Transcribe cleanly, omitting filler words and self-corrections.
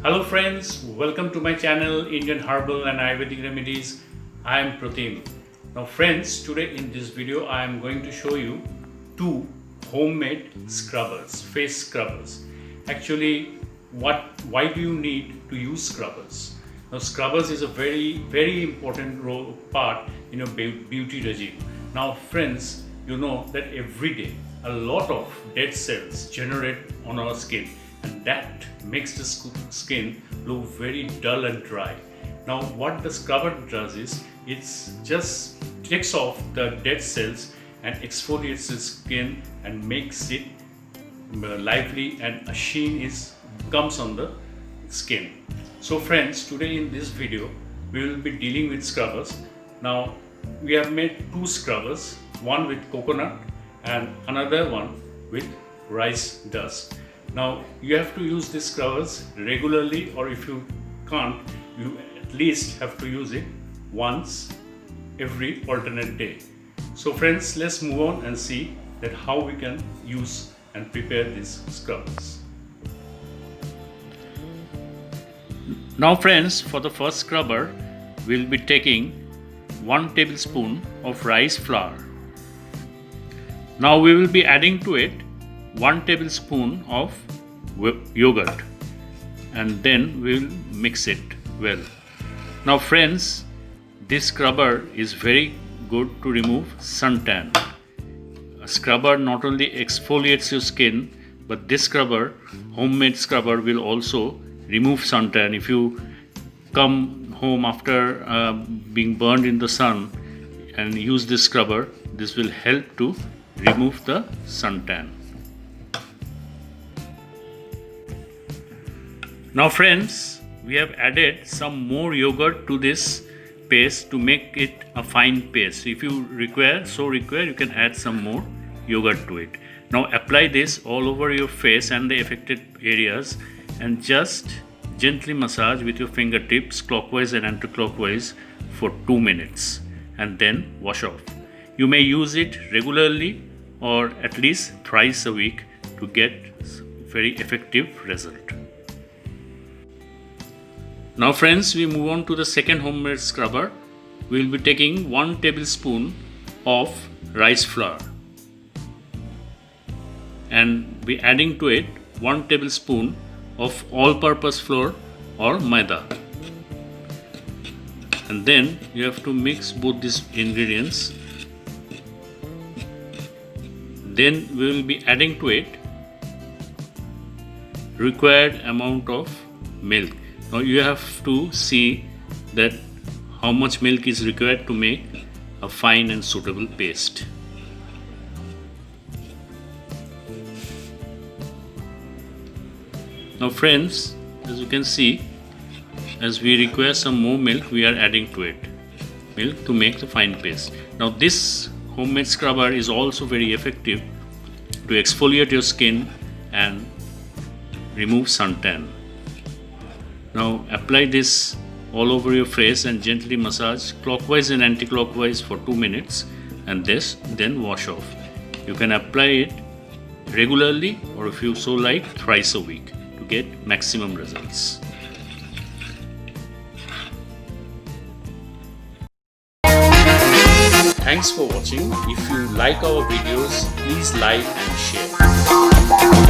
Hello friends, welcome to my channel Indian Herbal and Ayurvedic Remedies. I am Pratim. Now friends, today in this video I am going to show you two homemade scrubbers, face scrubbers. Actually, why do you need to use scrubbers? Now scrubbers is a very important part in your beauty regime. Now friends, you know that every day a lot of dead cells generate on our skin, and that makes the skin look very dull and dry. Now what the scrubber does is it just takes off the dead cells and exfoliates the skin and makes it lively, and a sheen comes on the skin. So friends, today in this video we will be dealing with scrubbers. Now we have made two scrubbers, one with coconut and another one with rice dust. Now you have to use these scrubbers regularly, or if you can't, you at least have to use it once every alternate day. So friends, let's move on and see that how we can use and prepare these scrubbers. Now friends, for the first scrubber we'll be taking 1 tablespoon of rice flour. Now we will be adding to it 1 tablespoon of yogurt, and then we will mix it well. Now friends, this scrubber is very good to remove suntan. A scrubber not only exfoliates your skin, but this scrubber, homemade scrubber, will also remove suntan. If you come home after being burned in the sun and use this scrubber, this will help to remove the suntan. Now friends, we have added some more yogurt to this paste to make it a fine paste. If you require, you can add some more yogurt to it. Now apply this all over your face and the affected areas, and just gently massage with your fingertips clockwise and anti-clockwise for 2 minutes, and then wash off. You may use it regularly or at least thrice a week to get very effective result. Now friends, we move on to the second homemade scrubber. We will be taking 1 tablespoon of rice flour and be adding to it 1 tablespoon of all-purpose flour or maida. And then you have to mix both these ingredients. Then we will be adding to it required amount of milk. Now you have to see that how much milk is required to make a fine and suitable paste. Now friends, as you can see, as we require some more milk, we are adding to it milk to make the fine paste. Now this homemade scrubber is also very effective to exfoliate your skin and remove suntan. Now apply this all over your face and gently massage clockwise and anti-clockwise for 2 minutes, and then wash off. You can apply it regularly, or if you so like, thrice a week to get maximum results. Thanks for watching. If you like our videos, please like and share.